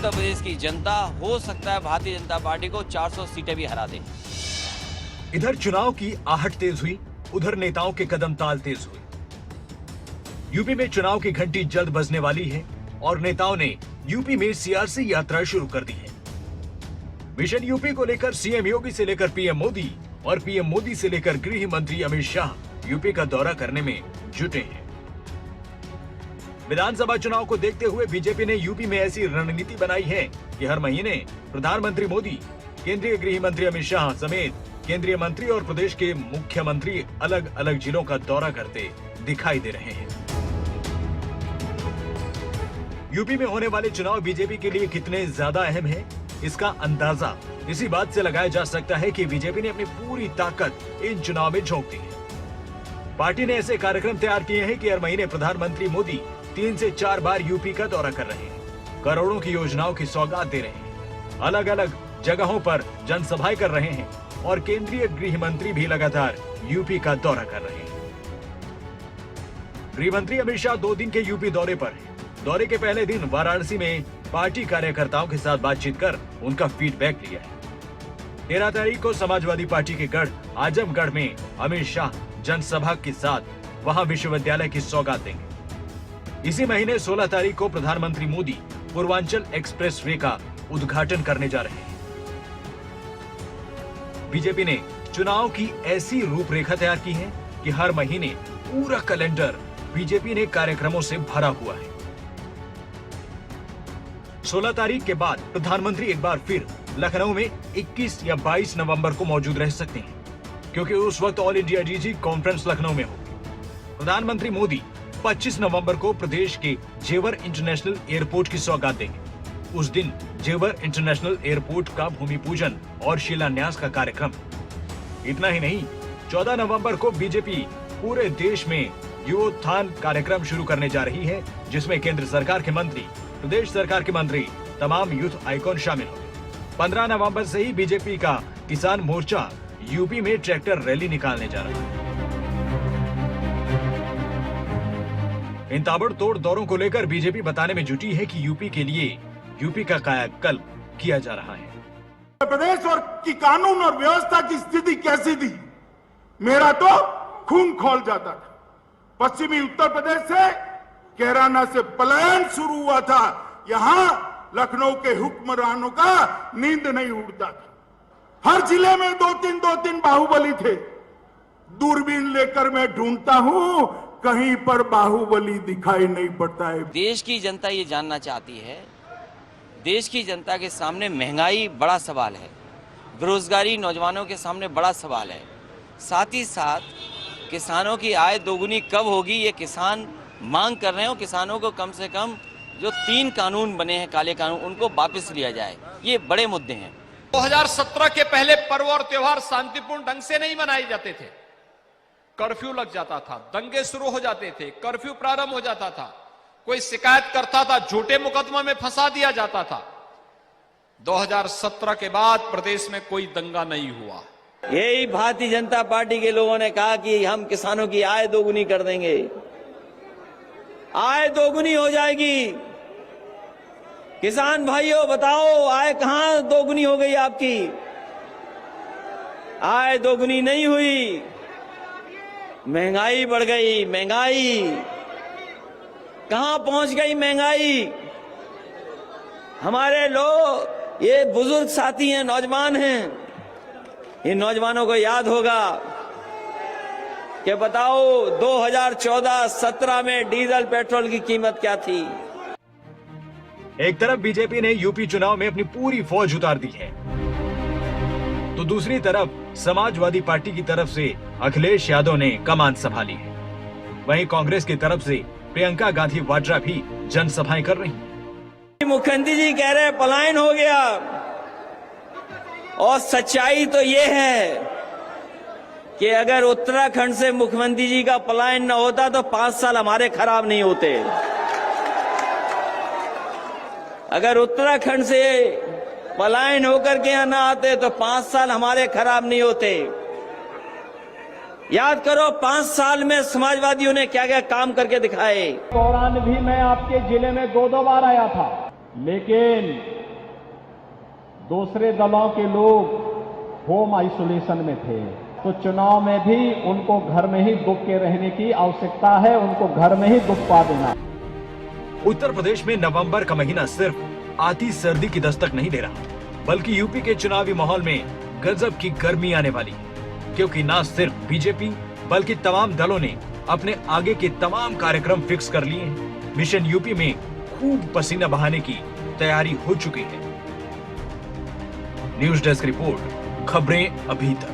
उत्तर प्रदेश की जनता हो सकता है भारतीय जनता पार्टी को 400 सीटें भी हरा दे। इधर चुनाव की आहट तेज हुई, उधर नेताओं के कदम ताल तेज हुए। यूपी में चुनाव की घंटी जल्द बजने वाली है और नेताओं ने यूपी में सीआरसी यात्रा शुरू कर दी है। मिशन यूपी को लेकर सीएम योगी से लेकर पीएम मोदी और पीएम मोदी से लेकर गृह मंत्री अमित शाह यूपी का दौरा करने में जुटे हैं। विधानसभा चुनाव को देखते हुए बीजेपी ने यूपी में ऐसी रणनीति बनाई है कि हर महीने प्रधानमंत्री मोदी, केंद्रीय गृह मंत्री अमित शाह समेत केंद्रीय मंत्री और प्रदेश के मुख्यमंत्री अलग अलग जिलों का दौरा करते दिखाई दे रहे हैं। यूपी में होने वाले चुनाव बीजेपी के लिए कितने ज्यादा अहम है, इसका अंदाजा इसी बात से लगाया जा सकता है कि बीजेपी ने अपनी पूरी ताकत इन चुनाव में झोंक दी है। पार्टी ने ऐसे कार्यक्रम तैयार किए हैं कि हर महीने प्रधानमंत्री मोदी 3 से 4 बार यूपी का दौरा कर रहे हैं, करोड़ों की योजनाओं की सौगात दे रहे हैं, अलग अलग जगहों पर जनसभाएं कर रहे हैं और केंद्रीय गृह मंत्री भी लगातार यूपी का दौरा कर रहे हैं। गृह मंत्री अमित शाह 2 दिन के यूपी दौरे पर हैं। दौरे के पहले दिन वाराणसी में पार्टी कार्यकर्ताओं के साथ बातचीत कर उनका फीडबैक लिया है। 13 तारीख को समाजवादी पार्टी के गढ़ आजमगढ़ में अमित शाह जनसभा के साथ वहां विश्वविद्यालय की सौगात देंगे। इसी महीने 16 तारीख को प्रधानमंत्री मोदी पूर्वांचल एक्सप्रेस वे का उद्घाटन करने जा रहे हैं। बीजेपी ने चुनाव की ऐसी रूपरेखा तैयार की है कि हर महीने पूरा कैलेंडर बीजेपी ने कार्यक्रमों से भरा हुआ है। 16 तारीख के बाद प्रधानमंत्री एक बार फिर लखनऊ में 21 या 22 नवंबर को मौजूद रह सकते हैं, क्योंकि उस वक्त all India DG conference Lucknow में होगी। प्रधानमंत्री मोदी 25 नवंबर को प्रदेश के जेवर इंटरनेशनल एयरपोर्ट की सौगात देंगे। उस दिन जेवर इंटरनेशनल एयरपोर्ट का भूमि पूजन और शिलान्यास का कार्यक्रम। इतना ही नहीं, 14 नवंबर को बीजेपी पूरे देश में युवोत्थान कार्यक्रम शुरू करने जा रही है, जिसमें केंद्र सरकार के मंत्री, प्रदेश सरकार के मंत्री, तमाम यूथ आइकॉन शामिल होंगे। 15 नवंबर से ही बीजेपी का किसान मोर्चा यूपी में ट्रैक्टर रैली निकालने जा रहा है। इन ताबड़तोड़ दौरों को लेकर बीजेपी बताने में जुटी है कि यूपी के लिए यूपी का कायाकल्प किया जा रहा है। उत्तर प्रदेश और की कानून और व्यवस्था की स्थिति कैसी थी, मेरा तो खून खौल जाता था। पश्चिमी उत्तर प्रदेश से कैराना से पलायन शुरू हुआ था। यहां लखनऊ के हुक्मरानों का नींद नहीं उड़ता था। हर जिले में 2-3 बाहुबली थे। दूरबीन लेकर मैं ढूंढता हूं, कहीं पर बाहुबली दिखाई नहीं पड़ता है। देश की जनता ये जानना चाहती है, देश की जनता के सामने महंगाई बड़ा सवाल है, बेरोजगारी नौजवानों के सामने बड़ा सवाल है, साथ ही साथ किसानों की आय दोगुनी कब होगी ये किसान मांग कर रहे हो। किसानों को कम से कम जो 3 कानून बने हैं काले कानून, उनको वापस लिया जाए। ये बड़े मुद्दे हैं। 2017 के पहले पर्व और त्योहार शांतिपूर्ण ढंग से नहीं मनाए जाते थे। कर्फ्यू लग जाता था, दंगे शुरू हो जाते थे, कर्फ्यू प्रारंभ हो जाता था, कोई शिकायत करता था, झूठे मुकदमा में फंसा दिया जाता था। 2017 के बाद प्रदेश में कोई दंगा नहीं हुआ। यही भारतीय जनता पार्टी के लोगों ने कहा कि हम किसानों की आय दोगुनी कर देंगे। आय दोगुनी हो जाएगी। किसान भाइयों बताओ, आय कहां दोगुनी हो गई आपकी? आय दोगुनी नहीं हुई, महंगाई बढ़ गई। महंगाई कहां पहुंच गई? महंगाई हमारे लोग, ये बुजुर्ग साथी हैं, नौजवान हैं, इन नौजवानों को याद होगा कि बताओ 2014-17 में डीजल पेट्रोल की कीमत क्या थी। एक तरफ बीजेपी ने यूपी चुनाव में अपनी पूरी फौज उतार दी है, तो दूसरी तरफ समाजवादी पार्टी की तरफ से अखिलेश यादव ने कमान संभाली है। वहीं कांग्रेस की तरफ से प्रियंका गांधी वाड्रा भी जनसभाएं कर रही हैं। मुख्यमंत्री जी कह रहे पलायन हो गया, और सच्चाई तो ये है कि अगर उत्तराखंड से मुख्यमंत्री जी का पलायन न होता तो 5 साल हमारे खराब नहीं होते। अगर उत्तराखंड से पलायन होकर के यहां ना आते तो 5 साल हमारे खराब नहीं होते। याद करो 5 साल में समाजवादियों ने क्या क्या काम करके दिखाए। दौरान भी मैं आपके जिले में 2 बार आया था। लेकिन दूसरे दलों के लोग होम आइसोलेशन में थे, तो चुनाव में भी उनको घर में ही दुख के रहने की आवश्यकता है, उनको घर में ही दुख पा देना। उत्तर प्रदेश में नवंबर का महीना सिर्फ आती सर्दी की दस्तक नहीं दे रहा, बल्कि यूपी के चुनावी माहौल में गजब की गर्मी आने वाली है, क्योंकि न सिर्फ बीजेपी बल्कि तमाम दलों ने अपने आगे के तमाम कार्यक्रम फिक्स कर लिए हैं। मिशन यूपी में खूब पसीना बहाने की तैयारी हो चुकी है। न्यूज डेस्क रिपोर्ट, खबरें अभी तक।